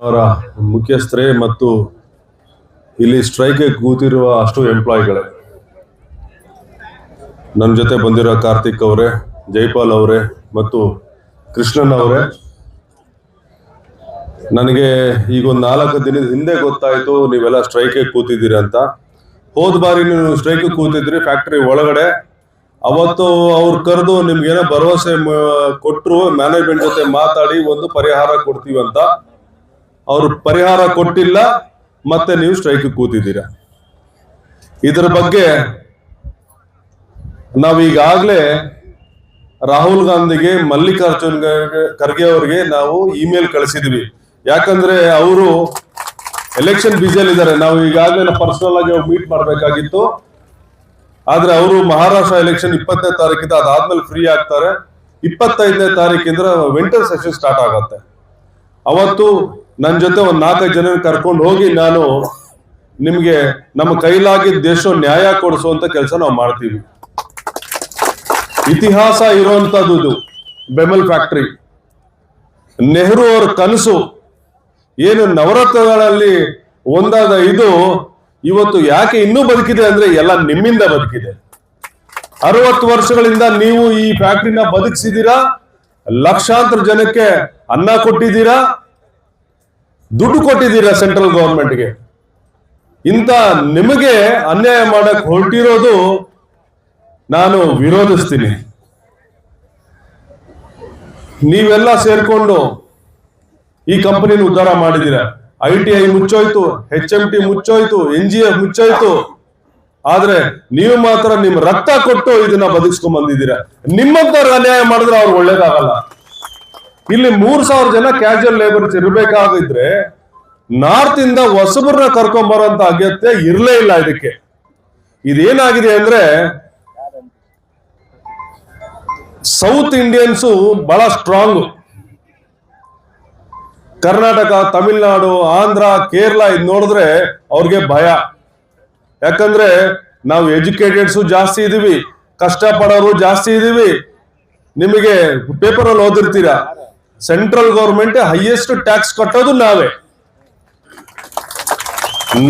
ಅವರ ಮುಖ್ಯಸ್ಥರೇ ಮತ್ತು ಇಲ್ಲಿ ಸ್ಟ್ರೈಕ್ಗೆ ಕೂತಿರುವ ಅಷ್ಟು ಎಂಪ್ಲಾಯಿಗಳೇ, ನನ್ನ ಜೊತೆ ಬಂದಿರೋ ಕಾರ್ತಿಕ್ ಅವರೇ, ಜೈಪಾಲ್ ಅವರೇ ಮತ್ತು ಕೃಷ್ಣನ್ ಅವರೇ, ನನಗೆ ಈಗ ಒಂದು 4 ದಿನದ ಹಿಂದೆ ಗೊತ್ತಾಯ್ತು ನೀವೆಲ್ಲ ಸ್ಟ್ರೈಕ್ಗೆ ಕೂತಿದ್ದೀರಿ ಅಂತ. ಹೋದ ಬಾರಿ ನೀವು ಸ್ಟ್ರೈಕ್ ಕೂತಿದ್ರಿ ಫ್ಯಾಕ್ಟ್ರಿ ಒಳಗಡೆ. ಅವತ್ತು ಅವ್ರು ಕರೆದು ನಿಮ್ಗೇನೋ ಭರವಸೆ ಕೊಟ್ಟರು, ಮ್ಯಾನೇಜ್ಮೆಂಟ್ ಜೊತೆ ಮಾತಾಡಿ ಒಂದು ಪರಿಹಾರ ಕೊಡ್ತೀವಿ ಅಂತ. ಅವ್ರು ಪರಿಹಾರ ಕೊಟ್ಟಿಲ್ಲ, ಮತ್ತೆ ನೀವು ಸ್ಟ್ರೈಕ್ ಕೂತಿದ್ದೀರ. ಇದರ ಬಗ್ಗೆ ನಾವೀಗಾಗಲೇ ರಾಹುಲ್ ಗಾಂಧಿಗೆ, ಮಲ್ಲಿಕಾರ್ಜುನ್ ಖರ್ಗೆ ಅವರಿಗೆ ನಾವು ಇಮೇಲ್ ಕಳಿಸಿದ್ವಿ. ಯಾಕಂದ್ರೆ ಅವರು ಎಲೆಕ್ಷನ್ ಬಿಸಿಯಲ್ಲಿ ಇದ್ದಾರೆ. ನಾವು ಈಗಾಗಲೇ ಪರ್ಸನಲ್ ಆಗಿ ಮೀಟ್ ಮಾಡಬೇಕಾಗಿತ್ತು. ಆದ್ರೆ ಅವರು ಮಹಾರಾಷ್ಟ್ರ ಎಲೆಕ್ಷನ್ 20ನೇ ತಾರೀಕಿಂದ, ಅದಾದ್ಮೇಲೆ ಫ್ರೀ ಆಗ್ತಾರೆ. 25ನೇ ತಾರೀಕಿಂದ ವಿಂಟರ್ ಸೆಷನ್ ಸ್ಟಾರ್ಟ್ ಆಗತ್ತೆ. ಅವತ್ತು ನನ್ನ ಜೊತೆ ಒಂದು 4-5 ಜನ ಕರ್ಕೊಂಡು ಹೋಗಿ ನಾನು ನಿಮ್ಗೆ ನಮ್ಮ ಕೈಲಾಗಿದ್ದ ದೇಶ ನ್ಯಾಯ ಕೊಡಿಸುವಂತ ಕೆಲಸ ನಾವು ಮಾಡ್ತೀವಿ. ಇತಿಹಾಸ ಇರುವಂತದ್ದು ಇದು ಬೆಮೆಲ್ ಫ್ಯಾಕ್ಟ್ರಿ. ನೆಹರು ಅವರ ಕನಸು ಏನು ನವರತ್ನಗಳಲ್ಲಿ ಒಂದಾದ ಇದು ಇವತ್ತು ಯಾಕೆ ಇನ್ನೂ ಬದುಕಿದೆ ಅಂದ್ರೆ ಎಲ್ಲ ನಿಮ್ಮಿಂದ ಬದುಕಿದೆ. 60 ವರ್ಷಗಳಿಂದ ನೀವು ಈ ಫ್ಯಾಕ್ಟ್ರಿನ ಬದುಕಿಸಿದೀರಾ, ಲಕ್ಷಾಂತರ ಜನಕ್ಕೆ ಅನ್ನ ಕೊಟ್ಟಿದ್ದೀರಾ, ದುಡ್ಡು ಕೊಟ್ಟಿದ್ದೀರಾ ಸೆಂಟ್ರಲ್ ಗವರ್ಮೆಂಟ್ಗೆ. ಇಂಥ ನಿಮಗೆ ಅನ್ಯಾಯ ಮಾಡಕ್ ಹೊರಟಿರೋದು ನಾನು ವಿರೋಧಿಸ್ತೀನಿ. ನೀವೆಲ್ಲ ಸೇರ್ಕೊಂಡು ಈ ಕಂಪನಿನ ಉದ್ಧಾರ ಮಾಡಿದ್ದೀರಾ. ITI ಮುಚ್ಚೋಯ್ತು, HMT ಮುಚ್ಚೋಯ್ತು, NGF ಮುಚ್ಚೋಯ್ತು. ಆದ್ರೆ ನೀವು ಮಾತ್ರ ನಿಮ್ ರಕ್ತ ಕೊಟ್ಟು ಇದನ್ನ ಬದುಕಿಸ್ಕೊಂಡ್ ಬಂದಿದ್ದೀರಾ. ನಿಮ್ಮಂತವ್ರು ಅನ್ಯಾಯ ಮಾಡಿದ್ರೆ ಅವ್ರು ಒಳ್ಳೇದಾಗಲ್ಲ. ಇಲ್ಲಿ 3000 ಜನ ಕ್ಯಾಶುವಲ್ ಲೇಬರ್ಸ್ ಇರ್ಬೇಕಾಗಿದ್ರೆ ನಾರ್ತ್ ಇಂದ ಹೊಸಬರನ್ನ ಕರ್ಕೊಂಡ್ ಬರೋಂತ ಅಗತ್ಯ ಇರ್ಲೇ ಇಲ್ಲ. ಇದಕ್ಕೆ ಇದೇನಾಗಿದೆ ಅಂದ್ರೆ ಸೌತ್ ಇಂಡಿಯನ್ಸು ಬಹಳ ಸ್ಟ್ರಾಂಗ್. ಕರ್ನಾಟಕ, ತಮಿಳ್ನಾಡು, ಆಂಧ್ರ, ಕೇರಳ ಇದು ನೋಡಿದ್ರೆ ಅವ್ರಿಗೆ ಭಯ. ಯಾಕಂದ್ರೆ ನಾವು ಎಜುಕೇಟೆಡ್ಸು ಜಾಸ್ತಿ ಇದೀವಿ, ಕಷ್ಟಪಡೋರು ಜಾಸ್ತಿ ಇದೀವಿ. ನಿಮಗೆ ಪೇಪರ್ ಅಲ್ಲಿ ಓದಿರ್ತೀರಾ, ಸೆಂಟ್ರಲ್ ಗವರ್ಮೆಂಟ್ ಹೈಯೆಸ್ಟ್ ಟ್ಯಾಕ್ಸ್ ಕಟ್ಟೋದು ನಾವೇ.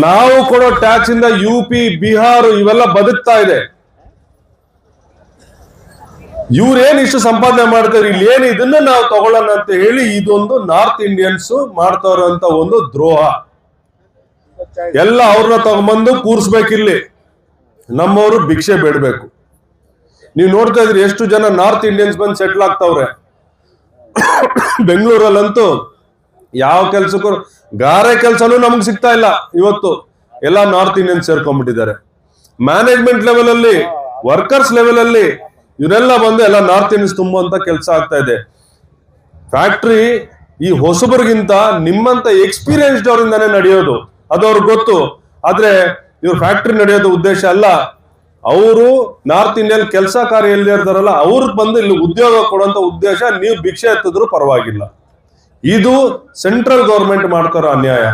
ನಾವು ಕೊಡೋ ಟ್ಯಾಕ್ಸ್ ಇಂದ UP, ಬಿಹಾರ್ ಇವೆಲ್ಲ ಬದುಕ್ತಾ ಇದೆ. ಇವ್ರೇನ್ ಇಷ್ಟು ಸಂಪಾದನೆ ಮಾಡ್ತಾರೆ, ಇಲ್ಲಿ ಏನು ಇದನ್ನ ನಾವು ತಗೊಳ್ಳೋಣ ಅಂತ ಹೇಳಿ ಇದೊಂದು ನಾರ್ತ್ ಇಂಡಿಯನ್ಸ್ ಮಾಡ್ತಾ ಇರೋಂತ ಒಂದು ದ್ರೋಹ. ಎಲ್ಲ ಅವ್ರನ್ನ ತಗೊಂಬಂದು ಕೂರ್ಸ್ಬೇಕಿಲ್ಲಿ, ನಮ್ಮವರು ಭಿಕ್ಷೆ ಬೇಡಬೇಕು. ನೀವು ನೋಡ್ತಾ ಇದ್ರಿ ಎಷ್ಟು ಜನ ನಾರ್ತ್ ಇಂಡಿಯನ್ಸ್ ಬಂದು ಸೆಟ್ಲ್ ಆಗ್ತಾವ್ರೆ. ಬೆಂಗಳೂರಲ್ಲಂತೂ ಯಾವ ಕೆಲ್ಸಕ್ಕೂ ಗಾರೆ ಕೆಲ್ಸನೂ ನಮ್ಗೆ ಸಿಗ್ತಾ ಇಲ್ಲ. ಇವತ್ತು ಎಲ್ಲ ನಾರ್ತ್ ಇಂಡಿಯನ್ಸ್ ಸೇರ್ಕೊಂಡ್ಬಿಟ್ಟಿದ್ದಾರೆ. ಮ್ಯಾನೇಜ್ಮೆಂಟ್ ಲೆವೆಲ್ ಅಲ್ಲಿ, ವರ್ಕರ್ಸ್ ಲೆವೆಲ್ ಅಲ್ಲಿ ಇವರೆಲ್ಲ ಬಂದು ಎಲ್ಲ ನಾರ್ತ್ ಇಂಡಿಯನ್ಸ್ ತುಂಬುವಂತ ಕೆಲಸ ಆಗ್ತಾ ಇದೆ. ಫ್ಯಾಕ್ಟ್ರಿ ಈ ಹೊಸಬರಿಗಿಂತ ನಿಮ್ಮಂತ ಎಕ್ಸ್ಪೀರಿಯನ್ಸ್ಡ್ ಅವರಿಂದಾನೇ ನಡೆಯೋದು, ಅದು ಅವ್ರಿಗೆ ಗೊತ್ತು. ಆದ್ರೆ ಇವ್ರ ಫ್ಯಾಕ್ಟ್ರಿ ನಡೆಯೋದು ಉದ್ದೇಶ ಅಲ್ಲ. ಅವರು ನಾರ್ತ್ ಇಂಡಿಯನ್ ಕೆಲಸ ಕಾರ್ಯ ಎಲ್ಲಿ ಇರ್ತಾರಲ್ಲ ಅವ್ರಿಗೆ ಬಂದು ಇಲ್ಲಿ ಉದ್ಯೋಗ ಕೊಡುವಂತ ಉದ್ದೇಶ. ನೀವು ಭಿಕ್ಷೆ ಎತ್ತಿದ್ರು ಪರವಾಗಿಲ್ಲ. ಇದು ಸೆಂಟ್ರಲ್ ಗವರ್ಮೆಂಟ್ ಮಾಡ್ತಾರೋ ಅನ್ಯಾಯ.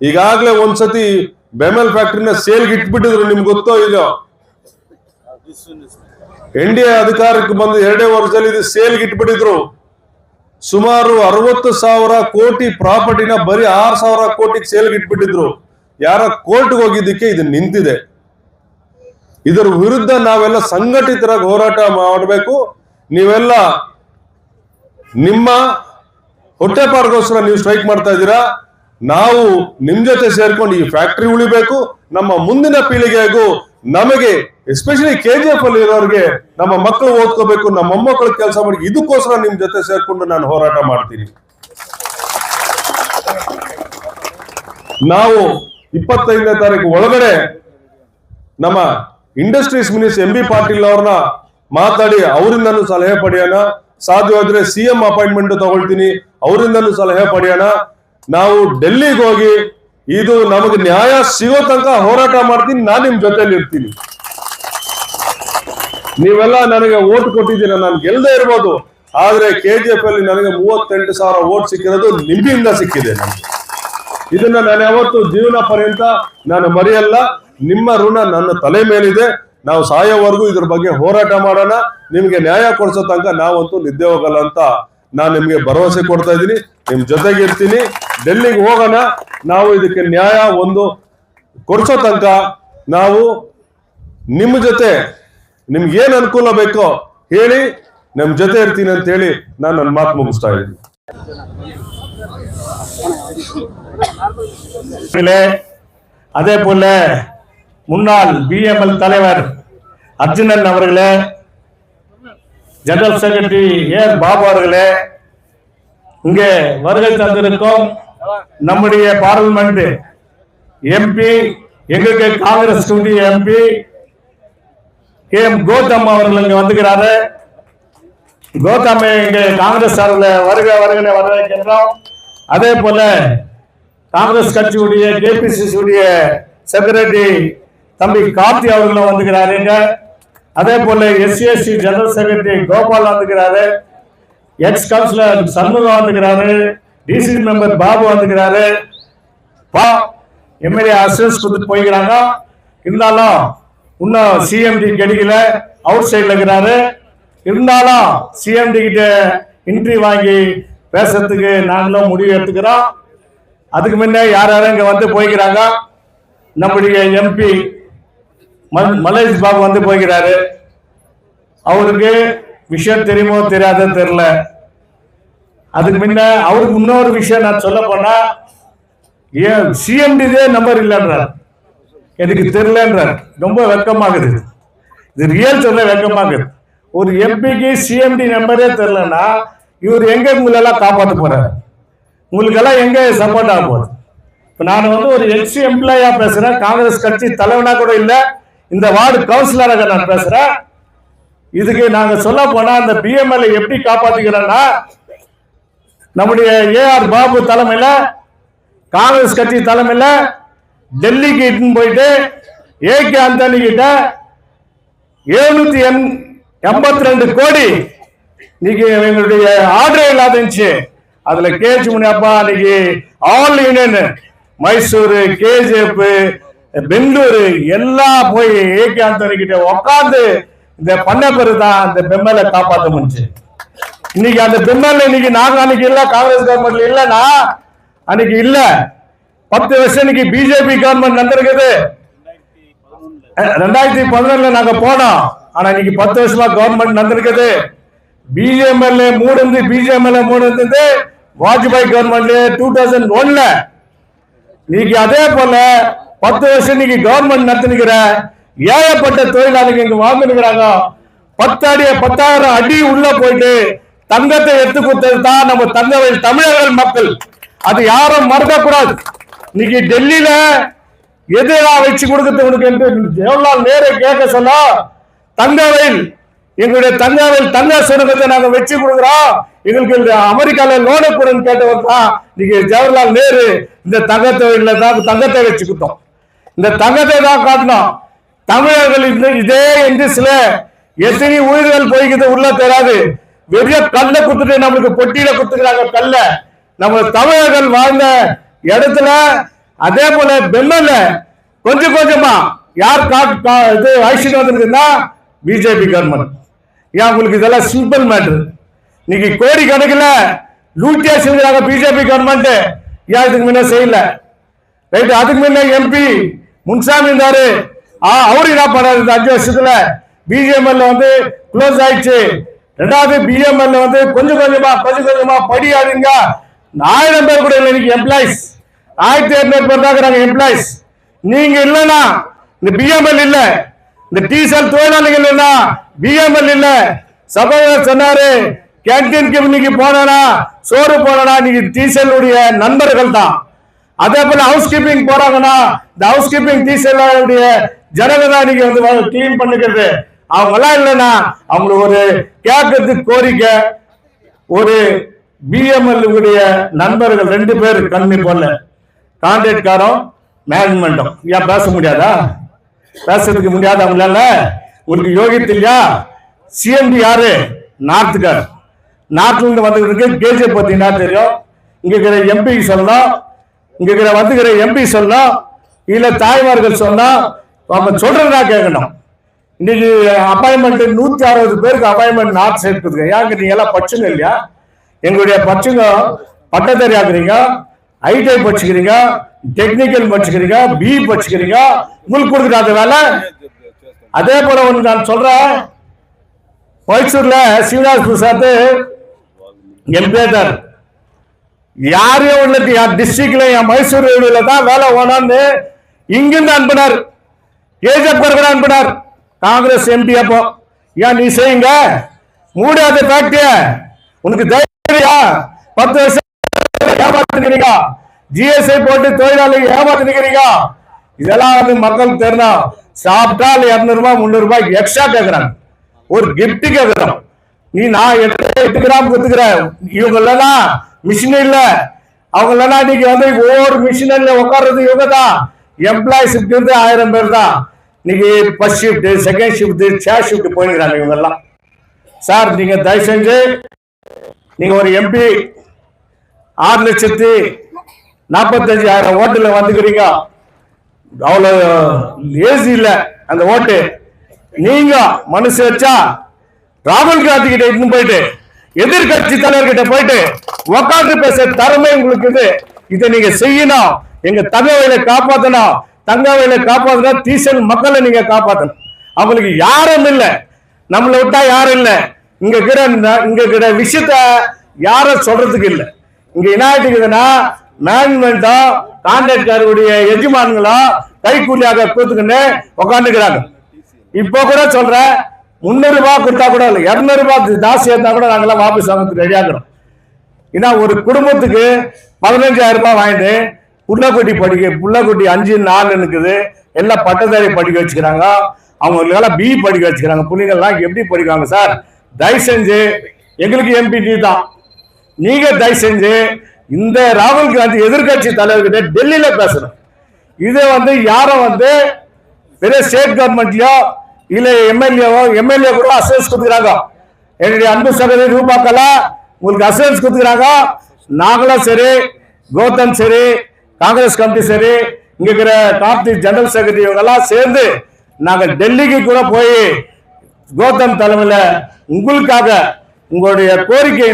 ಈಗಾಗ್ಲೇ ಒಂದ್ಸತಿ ಬೆಮೆಲ್ ಫ್ಯಾಕ್ಟ್ರಿನ ಸೇಲ್ಗೆ ಇಟ್ಬಿಟ್ಟಿದ್ರು, ನಿಮ್ಗೆ ಗೊತ್ತೋ ಇದೋ. NDA ಅಧಿಕಾರಕ್ಕೆ ಬಂದು 2 ವರ್ಷದಲ್ಲಿ ಇದು ಸೇಲ್ಗೆ ಇಟ್ಬಿಟ್ಟಿದ್ರು. ಸುಮಾರು 60,000 ಕೋಟಿ ಪ್ರಾಪರ್ಟಿನ ಬರೀ 6,000 ಕೋಟಿಗೆ ಸೇಲ್ಗೆ ಇಟ್ಬಿಟ್ಟಿದ್ರು. ಯಾರ ಕೋರ್ಟ್ಗೆ ಹೋಗಿದ್ದಕ್ಕೆ ಇದು ನಿಂತಿದೆ. ಇದರ ವಿರುದ್ಧ ನಾವೆಲ್ಲ ಸಂಘಟಿತರಾಗಿ ಹೋರಾಟ ಮಾಡಬೇಕು. ನೀವೆಲ್ಲ ನಿಮ್ಮ ಹೊಟ್ಟೆಪಾಡಿಗೋಸ್ಕರ ನೀವು ಸ್ಟ್ರೈಕ್ ಮಾಡ್ತಾ ಇದ್ದೀರಾ. ನಾವು ನಿಮ್ ಜೊತೆ ಸೇರ್ಕೊಂಡು ಈ ಫ್ಯಾಕ್ಟ್ರಿ ಉಳಿಬೇಕು. ನಮ್ಮ ಮುಂದಿನ ಪೀಳಿಗೆಗೂ, ನಮಗೆ ಎಸ್ಪೆಷಲಿ KGF ಅಲ್ಲಿ ಇರೋರಿಗೆ, ನಮ್ಮ ಮಕ್ಕಳು ಓದ್ಕೋಬೇಕು, ನಮ್ಮ ಮೊಮ್ಮಕ್ಕಳು ಕೆಲಸ ಮಾಡಿ, ಇದಕ್ಕೋಸ್ಕರ ನಿಮ್ ಜೊತೆ ಸೇರ್ಕೊಂಡು ನಾನು ಹೋರಾಟ ಮಾಡ್ತೀನಿ. ನಾವು 25ನೇ ತಾರೀಕು ಒಳಗಡೆ ನಮ್ಮ ಇಂಡಸ್ಟ್ರೀಸ್ ಮಿನಿಸ್ಟರ್ MB ಪಾಟೀಲ್ ಅವ್ರನ್ನ ಮಾತಾಡಿ ಅವರಿಂದನೂ ಸಲಹೆ ಪಡೆಯೋಣ. ಸಾಧ್ಯವಾದ್ರೆ CM ಅಪಾಯಿಂಟ್ಮೆಂಟ್ ತಗೊಳ್ತೀನಿ, ಅವರಿಂದನೂ ಸಲಹೆ ಪಡೆಯೋಣ. ನಾವು ಡೆಲ್ಲಿಗೆ ಹೋಗಿ ಇದು ನಮಗೆ ನ್ಯಾಯ ಸಿಗೋ ತನಕ ಹೋರಾಟ ಮಾಡ್ತೀನಿ. ನಾನು ನಿಮ್ ಜೊತೆಲಿ ಇರ್ತೀನಿ. ನೀವೆಲ್ಲ ನನಗೆ ಓಟ್ ಕೊಟ್ಟಿದ್ದೀರಾ, ನಾನು ಗೆಲ್ಲದೆ ಇರ್ಬೋದು. ಆದ್ರೆ KGF ಅಲ್ಲಿ ನನಗೆ 38,000 ಓಟ್ ಸಿಕ್ಕಿರೋದು ನಿಮ್ಮಿಂದ ಸಿಕ್ಕಿದೆ. ನನಗೆ ಇದನ್ನ ನಾನು ಯಾವತ್ತು ಜೀವನ ಪರ್ಯಂತ ನಾನು ಮರೆಯಲ್ಲ. ನಿಮ್ಮ ಋಣ ನನ್ನ ತಲೆ ಮೇಲಿದೆ. ನಾವು ಸಾಯೋವರೆಗೂ ಇದ್ರ ಬಗ್ಗೆ ಹೋರಾಟ ಮಾಡೋಣ. ನಿಮ್ಗೆ ನ್ಯಾಯ ಕೊಡಿಸೋ ತನಕ ನಾವಂತೂ ನಿದ್ದೆ ಹೋಗಲ್ಲ ಅಂತ ನಾನು ನಿಮ್ಗೆ ಭರವಸೆ ಕೊಡ್ತಾ ಇದ್ದೀನಿ, ನಿಮ್ ಜೊತೆಗೆ ಇರ್ತೀನಿ. ಡೆಲ್ಲಿಗೆ ಹೋಗೋಣ, ನಾವು ಇದಕ್ಕೆ ನ್ಯಾಯ ಒಂದು ಕೊಡಿಸೋ ತನಕ ನಾವು ನಿಮ್ಮ ಜೊತೆ ನಿಮ್ಗೆ ಏನ್ ಅನುಕೂಲ ಬೇಕೋ ಹೇಳಿ, ನಮ್ ಜೊತೆ ಇರ್ತೀನಿ ಅಂತ ಹೇಳಿ ನಾನು ನನ್ನ ಮಾತು ಮುಗಿಸ್ತಾ ಇದ್ದೀನಿ. அதே போல முன்னாள் பிஎம்எல் தலைவர் அர்ஜுனன் அவர்களே, ஜெனரல் செக்ரட்டரி ஏர் பாபு அவர்களே, இங்கே வருகை தந்திருக்கும் நம்முடைய பார்லிமெண்ட் எம்பி, எங்களுக்கு காங்கிரஸ் எம்பி KM கௌதம் அவர்கள் இங்க வந்துக்கிறாரு. கௌதம் இங்க காங்கிரஸ் சார்பில் வருக வருகனை வரவேற்கின்றோம். அதே போல காங்கிரஸ் கட்சியுடைய KPCC செக்ரட்டரி தம்பி கார்த்தி அவர்களும் வந்துக்கிறாருங்க. அதே போல SC/ST ஜெனரல் செக்ரட்டரி கோபால் வந்துக்கிறாரு, எக்ஸ் கவுன்சிலர் சண்முகம் வந்துக்கிறாரு, DC மெம்பர் பாபு வந்துக்கிறாரு, MLA அசஸ் கொடுத்து போய்க்கிறாங்க. இருந்தாலும் இன்னும் CMD கிடைக்கல, அவுட் சைட்ல இருக்கிறாரு. இருந்தாலும் CMD கிட்ட இன்ட்ரி வாங்கி பேசுறதுக்கு நாங்களும் முடிவு எடுத்துக்கிறோம். அதுக்கு முன்னே யார் யாரும் இங்க வந்து போய்க்கிறாங்க. நம்முடைய MP மலேஷ் பாபு வந்து போய்க்கிறாரு. அவருக்கு விஷயம் தெரியுமோ தெரியாத தெரியல. அதுக்கு முன்ன அவருக்கு இன்னொரு விஷயம் நான் சொல்ல போனா, CMD நம்பர் இல்லைன்றார், எனக்கு தெரியலன்றார். ரொம்ப வெக்கமாகுது, இது ரியல் சொல்ல வெக்கமாகுது. ஒரு எம்பிக்கு CMD நம்பரே தெரியலன்னா இவர் எங்க உங்களெல்லாம் காப்பாற்ற போறாரு? உங்களுக்கெல்லாம் எங்க சப்போர்ட் ஆக போகுது? இப்போ நான் வந்து ஒரு எக்ஸ் எம்ப்ளாயா பேசுறேன், காங்கிரஸ் கட்சி தலைவனா கூட இல்லை, இந்த வார்டு கவுன்சிலராக நான் பேசுறேன். இதுக்கு நாங்க சொல்ல போனா அந்த BML எப்படி காப்பாத்திக்கிறோம்னா, நம்முடைய AR பாபு தலைமையில காங்கிரஸ் கட்சி தலைமையில டெல்லிக்கு இட்டுன்னு போயிட்டு AK ஆண்டனி கிட்ட 782 கோடி இன்னைக்கு எங்களுடைய ஆர்டர் இல்லாத இருந்துச்சு. அதுல KH முனியப்பா இன்னைக்கு all union Mysore, KGF, Bengaluru எல்லாம் போய் AK ஆண்டனி கிட்ட உட்காந்து இந்த பண்ண பிறகுதான் இந்த பெம்மலை காப்பாற்ற முடிஞ்சு. இன்னைக்கு அந்த பெம்மல் இன்னைக்கு நாங்க அன்னைக்கு இல்ல, காங்கிரஸ் கவர்மெண்ட்ல இல்லன்னா அன்னைக்கு இல்ல. 10 வருஷம் இன்னைக்கு பிஜேபி கவர்மெண்ட் நடந்திருக்குது. 2011 நாங்க போனோம், ஆனா இன்னைக்கு 10 வருஷமா கவர்மெண்ட் நடந்திருக்குது. BJML மூணு இருந்தது வாஜ்பாய் கவர்மெண்ட் 2001. இன்னைக்கு அதே போல 10 வருஷம் இன்னைக்கு கவர்மெண்ட் நடத்தினுக்கிற ஏகப்பட்ட தொழிலாளிகள் இங்க வாழ்ந்துருக்கிறாங்க. 10,000 அடி உள்ள போயிட்டு தங்கத்தை எடுத்து கொடுத்தது தான் நம்ம தங்கவேல் தமிழர்கள் மக்கள். அது யாரும் மறக்க கூடாது. இன்னைக்கு டெல்லியில எதிராக வச்சு கொடுக்கறதுக்கு என்று ஜவஹர்லால் நேரு கேட்க சொல்ல, தங்கவேல் எங்களுடைய தங்க சுரங்கத்தை நாங்க வச்சு கொடுக்குறோம், எங்களுக்கு அமெரிக்கால லோனை கொடுன்னு கேட்டவர் தான் இன்னைக்கு ஜவஹர்லால் நேரு இந்த தங்கத்தை வச்சு கொடுத்தோம். இந்த தங்கத்தை தான் காட்டணும். தமிழர்கள் இதே இண்டஸ்ட்ரியில எத்தனை உயிர்கள் போய்க்குது உள்ள தெரியாது. வெறிய கல்ல குத்துட்டு நம்மளுக்கு பொட்டியில குத்துக்கிறாங்க கல்ல. நம்ம தமிழர்கள் வாழ்ந்த இடத்துல அதே போல பெம்மல்ல கொஞ்சம் கொஞ்சமா யார் இது ஐசிட்டு வந்திருக்குன்னா பிஜேபி கவர்மெண்ட். ஏன் உங்களுக்கு இதெல்லாம் சிம்பிள் மேட்ரு. இன்னைக்கு கோடி கணக்குல லூட்டியா செஞ்சாங்க பிஜேபி கவர்மெண்ட். ஏன் இதுக்கு முன்ன செய்யல? ரைட், அதுக்கு முன்ன MP முன்சாமி இருந்தாரு, அவரு என்ன பண்ணாரு? 5 வருஷத்துல BJML வந்து க்ளோஸ் ஆயிடுச்சு. ரெண்டாவது BML வந்து கொஞ்சம் கொஞ்சமா படியாடுங்க. 1000 பேர் கூட இல்லை இன்னைக்கு எம்ப்ளாயிஸ். 1800 பேர் தான் இருக்கிறாங்க எம்ப்ளாயிஸ். நீங்க இல்லைன்னா இந்த BML இல்ல, இந்த டீசல் தொழிலாளிகள் இல்லைன்னா BML இல்ல. சகோதரர் சொன்னாரு, கேன்டீனுக்கு இன்னைக்கு போனா சோறு போனா இன்னைக்கு டீசலுடைய நண்பர்கள் தான். அதே போல ஹவுஸ் கீப்பிங் போறாங்கன்னா இந்த ஹவுஸ் கீப்பிங் டீசலுடைய ஜனங்க தான் இன்னைக்கு வந்து கிளீன் பண்ணிக்கிறது. அவங்க எல்லாம் இல்லைன்னா அவங்களுக்கு ஒரு கேட்கறதுக்கு கோரிக்கை, ஒரு BML நண்பர்கள் 2 பேர் கண்ணி போல கான்ட்ராக்ட்காரும் மேனேஜ்மெண்ட்டும். ஏன் பேச முடியாதா? பேசுறதுக்கு முடியாத அவங்களால. உங்களுக்கு யோகித்து இல்லையா? CMD யாரு? நார்த்துக்கார். நார்த்ல இருந்து வந்துருக்கு. KGF பத்தினா தெரியும். இங்க இருக்கிற MP சொல்லணும், இங்க இருக்கிற வந்துக்கிற MP சொல்லணும், இல்ல தாய்மார்கள் சொன்னா அவங்க சொல்றதா கேட்கணும். இன்னைக்கு அப்பாயின்மெண்ட் 160 பேருக்கு அப்பாயின்மெண்ட் நார்த் சைடு கொடுங்க. ஏங்க நீங்க எல்லாம் பச்சுங்க இல்லையா? எங்களுடைய பச்சங்க பட்டதாரி ஆக்குறீங்க, ஐடிஐ படிச்சுக்கிறீங்க, டெக்னிக்கல் படிச்சுக்கிறீங்க, பி படிச்சுக்கிறீங்க, உங்களுக்கு கொடுக்குறாங்க வேலை. அதே போல ஒன்று நான் சொல்றேன், மைசூர்ல சிவராஜ் பிரசாத் எம்பேதர் யாரையும் உள்ளது என் டிஸ்ட்ரிக்ட்ல என் மைசூர் தான் வேலை வேணான்னு இங்கிருந்து அனுப்பினார், கேஜப் அனுப்பினார் காங்கிரஸ் எம்பி. அப்போ ஏன் நீ செய்யுங்க, மூடாத ஃபேக்டரிய, உனக்கு தைரியம் 10 வருஷம் ஏமாத்திருக்கிறீங்க, ஜிஎஸ்ஐ போட்டு தொழிலாளி ஏமாத்திருக்கிறீங்க. இதெல்லாம் வந்து மக்களுக்கு தெரியணும். சாப்பிட்டால் 200 ரூபாய் 300 ரூபாய் எக்ஸ்ட்ரா கேட்கறாங்க, ஒரு கிஃப்ட் கேட்கறோம். நீ நான் 8 கிராம் கொடுத்துக்கிற, இவங்க இல்லைன்னா மிஷின் இல்ல, அவங்க இல்லைன்னா இன்னைக்கு வந்து ஒவ்வொரு மிஷினரியில உட்கார்றது இவங்க தான். எம்ப்ளாய் ஷிஃப்ட் இருந்து 1000 பேர் தான் இன்னைக்கு first shift, second shift, third shift போயிருக்கிறாங்க இவங்க எல்லாம். சார் நீங்க தயவு செஞ்சு நீங்க ஒரு எம்பி 6,45,000 ஓட்டுல வந்துக்கிறீங்க, அவ்வளவு லேசி இல்ல அந்த ஓட்டு. நீங்க மனசு வச்சா ராகுல் காந்தி கிட்ட இன்னும் போயிட்டு எதிர்கட்சி தலைவர்கிட்ட போயிட்டு உக்காந்து பேச திறமை உங்களுக்கு இது. இதை நீங்க செய்யணும். எங்க தங்கவையில காப்பாற்றணும், தங்கவையில காப்பாற்றணும், தீசல் மக்களை நீங்க காப்பாற்றணும். அவங்களுக்கு யாரும் இல்லை, நம்மளை விட்டா யாரும் இல்லை. இங்க இருக்கிற விஷயத்த யாரும் சொல்றதுக்கு இல்லை. இங்க என்ன ஆயிட்டுக்குதுன்னா மேனேஜ்மெண்ட்டும் கான்ட்ராக்டருடைய எஜமான்களும் கைக்கூலியாக கூத்துக்கின்னு உக்காந்துக்கிறாங்க. இப்போ கூட சொல்றேன், 300 ரூபாய் கொடுத்தா கூட இல்லை, 200 ரூபாய் ஜாஸ்தி இருந்தா கூட நாங்கெல்லாம் வாபஸ் வாங்கிறதுக்கு ரெடியாகிறோம். ஏன்னா ஒரு குடும்பத்துக்கு 15,000 ரூபாய் வாங்கிட்டு புள்ளக்குட்டி 5 4 இருக்குது, எல்லாம் பட்டதாரி படிக்க வச்சுக்கிறாங்க, அவங்களுக்கெல்லாம் பி படிக்க வச்சுக்கிறாங்க. பிள்ளைங்கள்லாம் எப்படி படிக்காங்க சார்? தயவு செஞ்சு எங்களுக்கு எம்பி தான், நீங்க தயவு செஞ்சு இந்த ராகுல் காந்தி எதிர்கட்சி தலைவர்கிட்ட டெல்லியில பேசணும். இதை வந்து யாரும் வந்து பெரிய ஸ்டேட் கவர்மெண்ட்லயோ இல்ல எம்எல்ஏ கூட அசூரன்ஸ் கொடுக்குறாங்க. என்னுடைய அன்பு சகோதரி ரூபாக்கெல்லாம் உங்களுக்கு அசூரன்ஸ் கொடுக்குறாங்க. நாங்களும் சரி, கௌதம் சரி, காங்கிரஸ் கமிட்டி சரி, இங்க இருக்கிற கார்த்திக் ஜெனரல் செக்ரட்டரி இவங்க எல்லாம் சேர்ந்து நாங்க டெல்லிக்கு கூட போய் கௌதம் தலைமையில உங்களுக்காக உங்களுடைய கோரிக்கை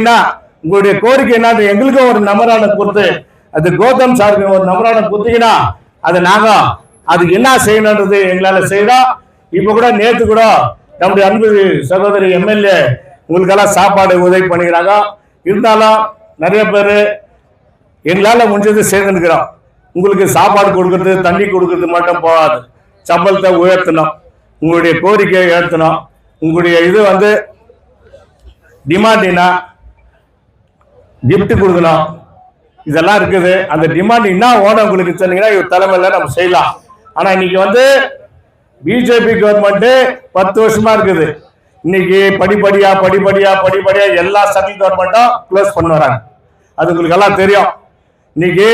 என்ன, எங்களுக்கு ஒரு நம்பரான கொடுத்து, அது கௌதம் சாருக்கு ஒரு நம்பரான கொடுத்தீங்கன்னா அதை நாங்க அதுக்கு என்ன செய்யணுன்றது எங்களால செய்யறோம். இப்ப கூட நேற்று கூட நம்முடைய அன்பு சகோதரி எம்எல்ஏ உங்களுக்கெல்லாம் சாப்பாடு உதவி பண்ணிக்கிறாங்க. இருந்தாலும் நிறைய பேர் எங்களால முடிஞ்சது செய்திருக்கிறோம். உங்களுக்கு சாப்பாடு கொடுக்கறது, தண்ணி கொடுக்கறது மட்டும் போகாது, சம்பளத்தை உயர்த்தணும், உங்களுடைய கோரிக்கையை உயர்த்தணும். உங்களுடைய இது வந்து டிமாண்டினா கிஃப்ட் கொடுக்கணும், இதெல்லாம் இருக்குது. அந்த டிமாண்ட் என்ன ஓட உங்களுக்கு சொன்னீங்கன்னா இவர் தலைமையில நம்ம செய்யலாம். ஆனா இன்னைக்கு வந்து பிஜேபி கவர்மெண்ட் 10 வருஷமா இருக்குது. இன்னைக்கு படிப்படியா எல்லா சென்ட்ரல் கவர்மெண்ட்டும் க்ளோஸ் பண்ண வராங்க. அது உங்களுக்கு எல்லாம் தெரியும். இன்னைக்கு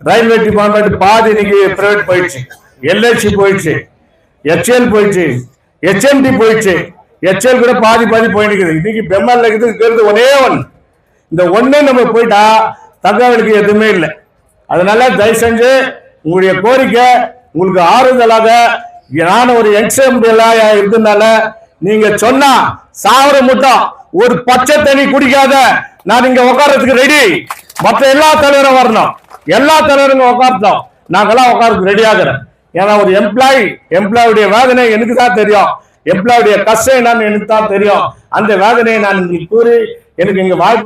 ரயில்வே டிபார்ட்மெண்ட் பாதி இன்னைக்கு பிரைவேட் போயிடுச்சு, எல்ஐசி போயிடுச்சு, HL போயிடுச்சு, HMT போயிடுச்சு, HL கூட பாதி போயிடுது. இன்னைக்கு பெம்மால் இருக்குது ஒன்னே ஒன்று. இந்த ஒண்ணு நம்ம போயிட்டா தகவலுக்கு எதுவுமே இல்லை. அதனால தயவு செஞ்சு உங்களுடைய கோரிக்கை உங்களுக்கு ஆறுதலாக, நான் ஒரு எக்ஸாம்பிளா இருந்ததுனால நீங்க சொன்னா சாவர முட்டம் ஒரு பச்சை தண்ணி குடிக்காத நான் இங்க உட்கார்றதுக்கு ரெடி. மற்ற எல்லா தலைவரும் வரணும், எல்லா தலைவரும் உட்காரணும், நாங்கெல்லாம் உட்கார்றதுக்கு ரெடி ஆகிறேன். ஏன்னா ஒரு எம்ப்ளாயுடைய வேதனை எனக்கு தான் தெரியும், எம்ப்ளாயுடைய கஷ்டம் என்னன்னு எனக்கு தான் தெரியும். அந்த வேதனையை நான் கூறி எனக்கு இங்க வாய்ப்பு